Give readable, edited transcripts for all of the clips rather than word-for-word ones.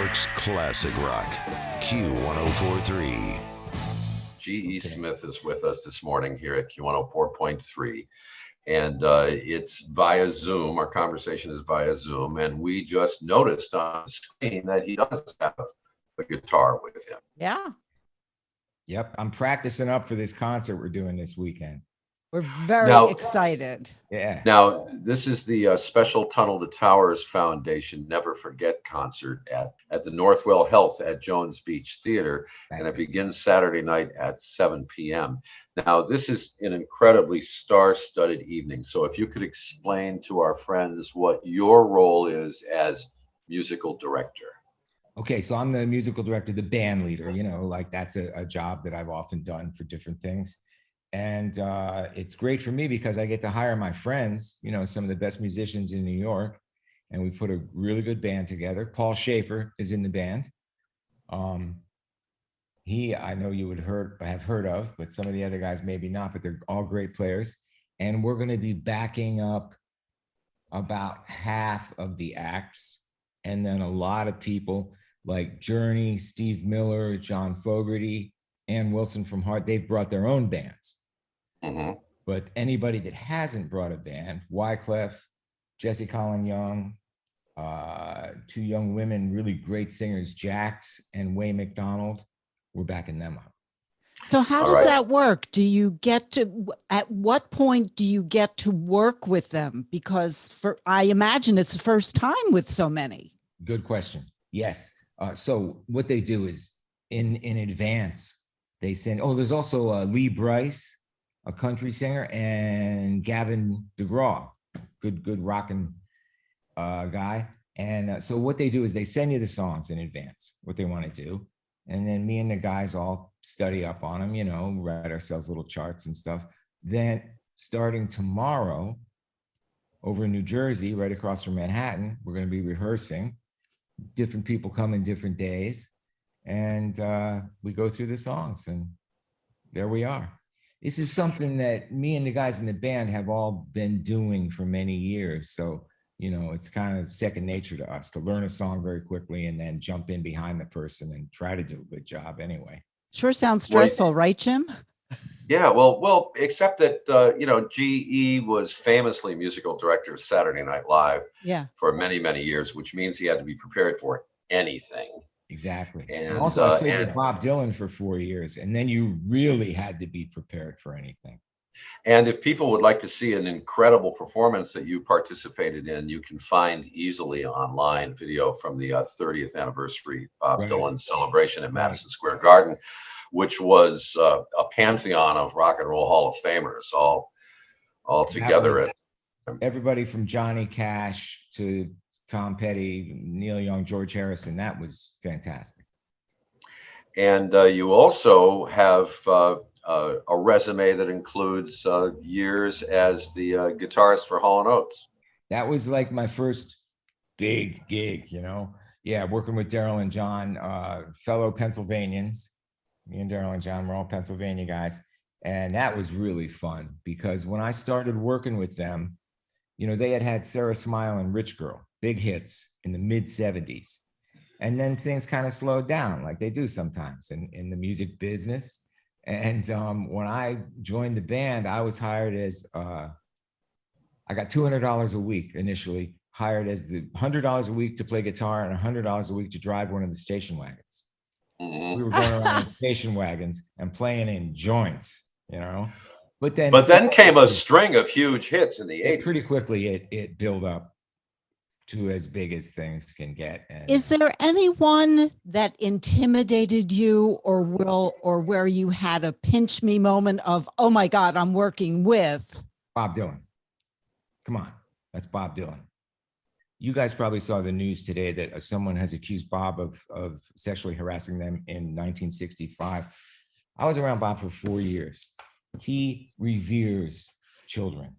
York's classic rock, Q1043. G.E. Smith is with us this morning here at Q104.3. And it's via Zoom. Our conversation is via Zoom. And we just noticed on the screen that he does have a guitar with him. Yeah. Yep. I'm practicing up for this concert we're doing this weekend. We're very excited. Yeah. Now, this is the Special Tunnel to Towers Foundation Never Forget concert at the Northwell Health at Jones Beach Theater. And it begins Saturday night at 7 p.m. Now, this is an incredibly star-studded evening. So if you could explain to our friends what your role is as musical director. Okay, so I'm the musical director, the band leader, like that's a job that I've often done for different things. And it's great for me because I get to hire my friends, some of the best musicians in New York, and we put a really good band together. Paul Schaefer is in the band. I know you would have heard of, but some of the other guys maybe not, but they're all great players. And we're going to be backing up about half of the acts, and then a lot of people like Journey, Steve Miller, John Fogerty, Ann Wilson from Heart. They've brought their own bands. Mm-hmm. But anybody that hasn't brought a band, Wyclef, Jesse Colin Young, two young women, really great singers, Jax and Way McDonald, we're backing them up. So how does that work? At what point do you get to work with them? Because I imagine it's the first time with so many. Good question. Yes. So what they do is in advance, they send, there's also Lee Brice, a country singer, and Gavin DeGraw, good rockin' guy. And so what they do is they send you the songs in advance, what they want to do. And then me and the guys all study up on them, write ourselves little charts and stuff. Then starting tomorrow over in New Jersey, right across from Manhattan, we're going to be rehearsing. Different people come in different days. And we go through the songs, and there we are. This is something that me and the guys in the band have all been doing for many years. So, it's kind of second nature to us to learn a song very quickly and then jump in behind the person and try to do a good job anyway. Sure sounds stressful, right, Jim? Yeah, well, except that, G.E. was famously musical director of Saturday Night Live for many, many years, which means he had to be prepared for anything. Exactly. And also, I played with Bob Dylan for 4 years, and then you really had to be prepared for anything. And if people would like to see an incredible performance that you participated in, you can find easily online video from the 30th anniversary Bob Dylan celebration at Madison Square Garden, which was a pantheon of Rock and Roll Hall of Famers all together. Everybody from Johnny Cash to Tom Petty, Neil Young, George Harrison. That was fantastic. And you also have a resume that includes years as the guitarist for Hall and Oates. That was like my first big gig, Yeah, working with Daryl and John, fellow Pennsylvanians. Me and Daryl and John were all Pennsylvania guys. And that was really fun because when I started working with them, they had Sarah Smile and Rich Girl, big hits in the mid 70s. And then things kind of slowed down like they do sometimes in the music business. And when I joined the band, I was hired as, I got $200 a week initially, hired as the $100 a week to play guitar and $100 a week to drive one of the station wagons. Mm-hmm. So we were going around in station wagons and playing in joints, But then came a string of huge hits in the 80s. Pretty quickly, it built up to as big as things can get. And is there anyone that intimidated you or where you had a pinch me moment of, oh my God, I'm working with Bob Dylan? Come on, that's Bob Dylan. You guys probably saw the news today that someone has accused Bob of sexually harassing them in 1965. I was around Bob for 4 years. He reveres children.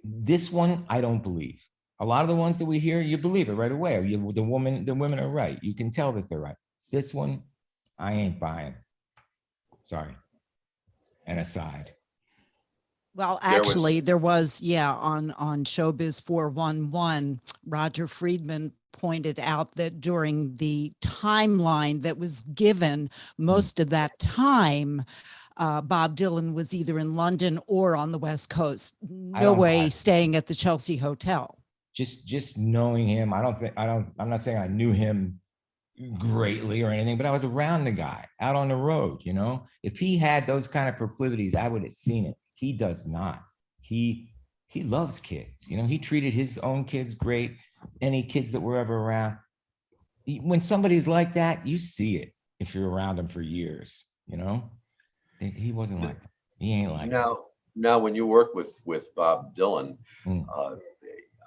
This one, I don't believe. A lot of the ones that we hear, you believe it right away. The women are right. You can tell that they're right. This one, I ain't buying. Sorry. And aside. Well, There was actually, there was, yeah, on Showbiz 411, Roger Friedman pointed out that during the timeline that was given, most of that time, Bob Dylan was either in London or on the West Coast. I No don't way buy staying at the Chelsea Hotel. just knowing him. I'm not saying I knew him greatly or anything, but I was around the guy out on the road, you know. If he had those kind of proclivities, I would have seen it. He does not. He loves kids, you know. He treated his own kids great, any kids that were ever around. When somebody's like that, you see it if you're around him for years, you know. He wasn't like that. He ain't like that. now when you work with Bob Dylan, Mm. uh,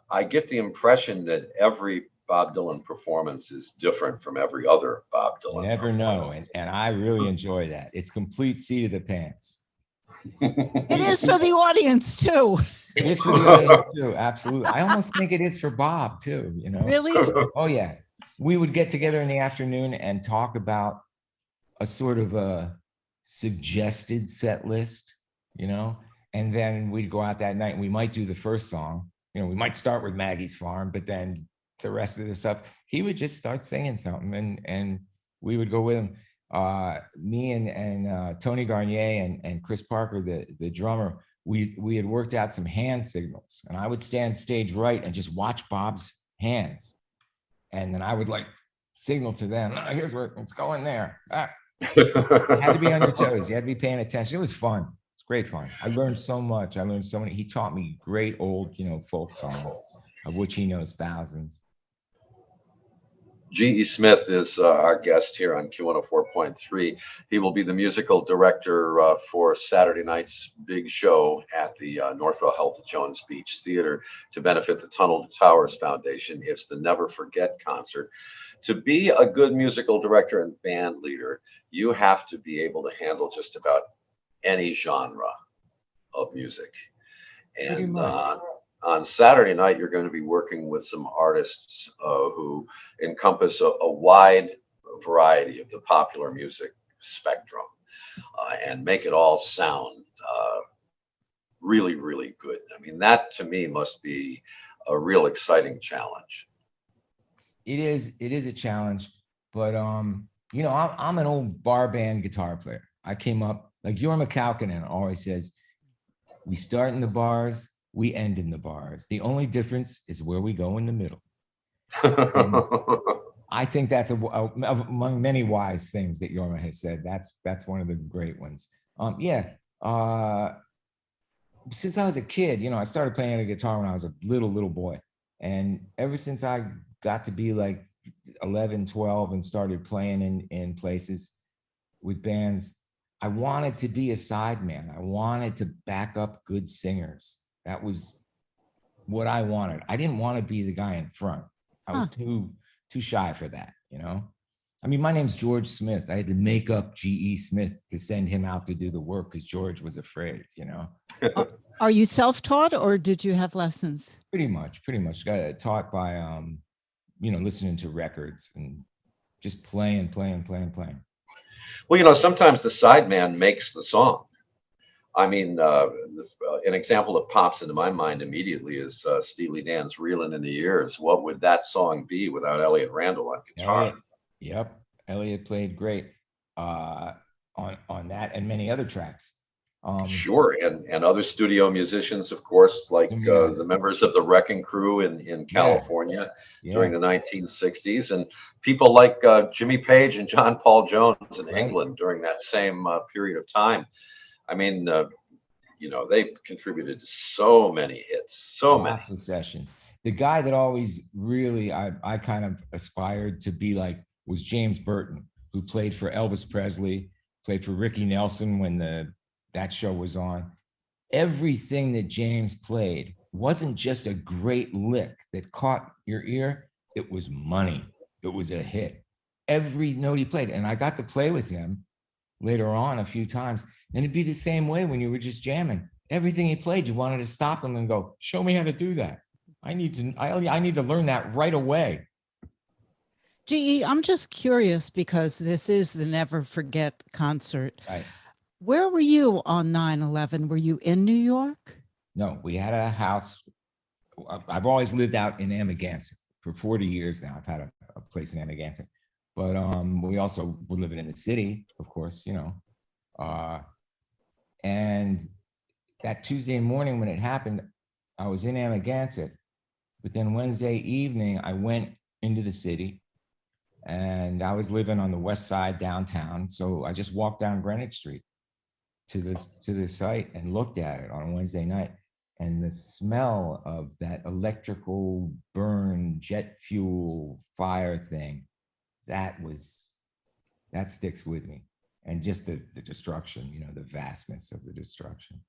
I get the impression that every Bob Dylan performance is different from every other Bob You Dylan never know. performance. And I really enjoy that. It's complete seat of the pants. It is for the audience too. It is for the audience too. Absolutely. I almost think it is for Bob too, you know? Really? Oh yeah. We would get together in the afternoon and talk about a sort of a suggested set list, you know? And then we'd go out that night and we might do the first song. You know, we might start with Maggie's Farm, but then the rest of the stuff, he would just start singing something and we would go with him. Me and Tony Garnier and Chris Parker, the drummer, we had worked out some hand signals, and I would stand stage right and just watch Bob's hands, and then I would like signal to them, "Oh, here's where it's going there." You had to be on your toes. You had to be paying attention. It was fun. It's great fun. I learned so much. I learned so many. He taught me great old, you know, folk songs, of which he knows thousands. G.E. Smith is our guest here on Q104.3. He will be the musical director for Saturday night's big show at the Northwell Health at Jones Beach Theater to benefit the Tunnel to Towers Foundation. It's the Never Forget concert. To be a good musical director and band leader, you have to be able to handle just about any genre of music. Pretty And much. on Saturday night, you're going to be working with some artists who encompass a wide variety of the popular music spectrum and make it all sound really, really good. I mean, that to me must be a real exciting challenge. It is a challenge, but you know, I'm an old bar band guitar player. I came up like Jorma Kaukonen always says, we start in the bars, we end in the bars. The only difference is where we go in the middle. And I think that's among many wise things that Jorma has said. That's one of the great ones. Yeah. Since I was a kid, you know, I started playing the guitar when I was a little boy. And ever since I got to be like 11, 12 and started playing in places with bands, I wanted to be a sideman. I wanted to back up good singers. That was what I wanted. I didn't want to be the guy in front. I was too shy for that, you know? I mean, my name's George Smith. I had to make up G.E. Smith to send him out to do the work because George was afraid, you know? Are you self-taught or did you have lessons? Pretty much. Got taught by, you know, listening to records and just playing. Well, you know, sometimes the sideman makes the song. I mean, an example that pops into my mind immediately is Steely Dan's "Reelin' in the Years." What would that song be without Elliot Randall on guitar? Elliot, yep. Elliot played great on that and many other tracks. Sure, and other studio musicians, of course, like the members of the Wrecking Crew in California during the 1960s, and people like Jimmy Page and John Paul Jones in England during that same period of time. I mean, you know, they contributed to so many hits, so many. Lots of sessions. The guy that always really I kind of aspired to be like was James Burton, who played for Elvis Presley, played for Ricky Nelson when that show was on. Everything that James played wasn't just a great lick that caught your ear. It was money. It was a hit. Every note he played. And I got to play with him later on a few times. And it'd be the same way when you were just jamming. Everything he played, you wanted to stop him and go, show me how to do that. I need to learn that right away. GE, I'm just curious because this is the Never Forget concert. Right. Where were you on 9/11? Were you in New York? No, we had a house. I've always lived out in Amagansett for 40 years now. I've had a place in Amagansett, but we also were living in the city, of course, you know. And that Tuesday morning when it happened, I was in Amagansett, but then Wednesday evening I went into the city, and I was living on the west side downtown. So I just walked down Greenwich Street to this site and looked at it on a Wednesday night. And the smell of that electrical burn, jet fuel fire thing, that sticks with me. And just the destruction, you know, the vastness of the destruction.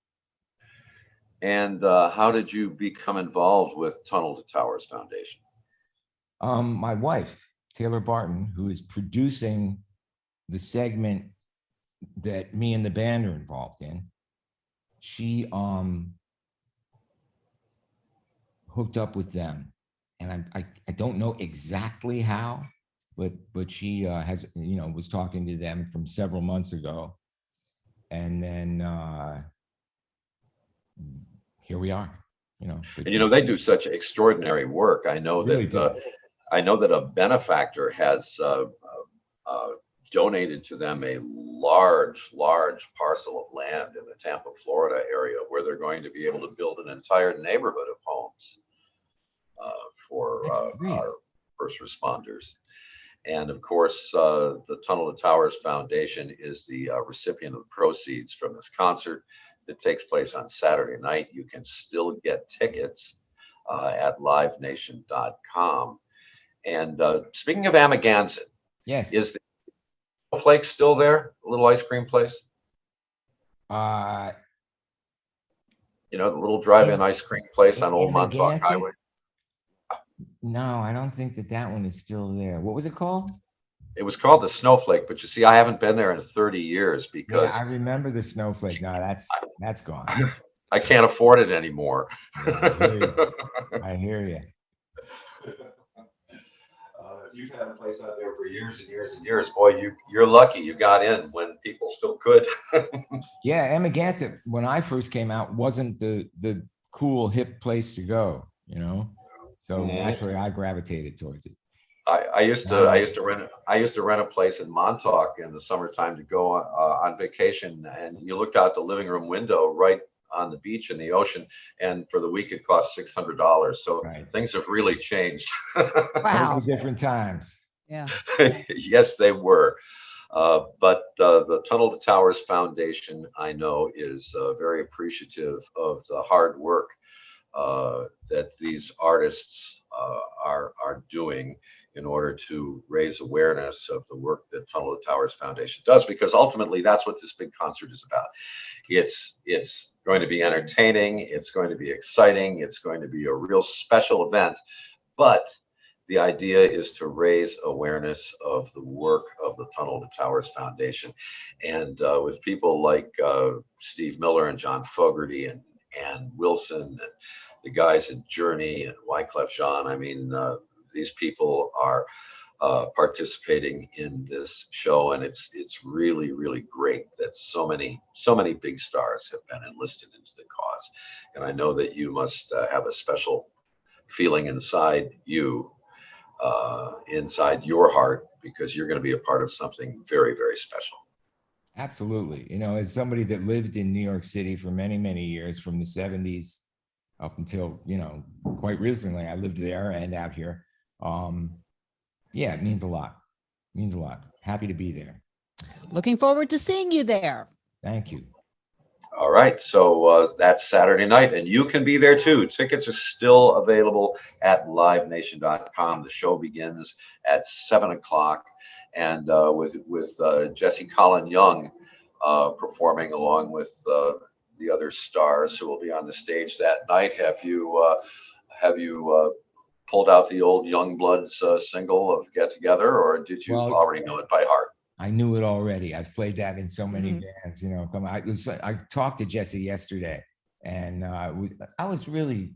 And how did you become involved with Tunnel to Towers Foundation? My wife, Taylor Barton, who is producing the segment that me and the band are involved in, she hooked up with them, and I don't know exactly how, but she has, you know, was talking to them from several months ago, and then here we are, you know. And you know, they do such extraordinary work. I know Really that a benefactor has donated to them a large parcel of land in the Tampa, Florida area, where they're going to be able to build an entire neighborhood of homes for our first responders. And of course, the Tunnel to Towers Foundation is the recipient of the proceeds from this concert that takes place on Saturday night. You can still get tickets at livenation.com. And speaking of Amagansett, Yes. is the Snowflake still there? A little ice cream place? You know, the little drive-in ice cream place on Old Montauk Highway. No, I don't think that one is still there. What was it called? It was called the Snowflake, but you see, I haven't been there in 30 years because I remember the Snowflake. No, that's gone. I can't afford it anymore. I hear you. You've had a place out there for years and years and years. Boy, you're lucky you got in when people still could. Yeah, Amagansett, when I first came out, wasn't the cool hip place to go, you know. So naturally, I gravitated towards it. I used to rent a place in Montauk in the summertime to go on vacation, and you looked out the living room window right on the beach and the ocean, and for the week it cost $600. So things have really changed. Wow. Different times. Yeah. Yes, they were. But the Tunnel to Towers Foundation, I know, is very appreciative of the hard work that these artists are doing in order to raise awareness of the work that Tunnel to Towers Foundation does, because ultimately that's what this big concert is about. It's going to be entertaining, it's going to be exciting, it's going to be a real special event, but the idea is to raise awareness of the work of the Tunnel to Towers Foundation. And with people like Steve Miller and John Fogerty and Wilson and the guys at Journey and Wyclef Jean, I mean, these people are participating in this show, and it's really great that so many big stars have been enlisted into the cause. And I know that you must have a special feeling inside you, inside your heart, because you're going to be a part of something very special. Absolutely. You know, as somebody that lived in New York City for many years, from the 70s up until, you know, quite recently, I lived there and out here. Yeah, it means a lot. It means a lot. Happy to be there. Looking forward to seeing you there. Thank you. All right, so that's Saturday night, and you can be there too. Tickets are still available at livenation.com. The show begins at 7 o'clock, and with Jesse Colin Young performing along with the other stars who will be on the stage that night. Have you pulled out the old Youngbloods single of "Get Together," or did you already know it by heart? I knew it already. I've played that in so many bands, you know. I talked to Jesse yesterday, and I was really,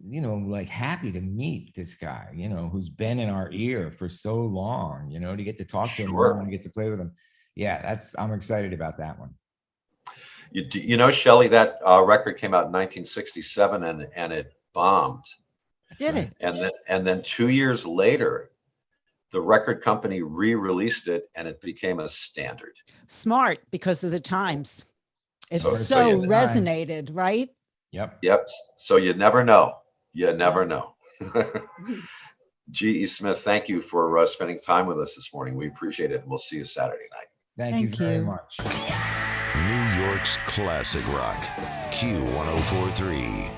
you know, like happy to meet this guy, you know, who's been in our ear for so long, you know, to get to talk to him and get to play with him. Yeah, I'm excited about that one. You know, Shelley, that record came out in 1967 and it bombed. Did Right. it? And then 2 years later, the record company re-released it and it became a standard. Smart because of the times. It So- so, so you- resonated, right? Yep. Yep. So you never know. You never Yeah. know. G.E. Smith, thank you for spending time with us this morning. We appreciate it. And we'll see you Saturday night. Thank you Thank very you. much. New York's classic rock, Q1043.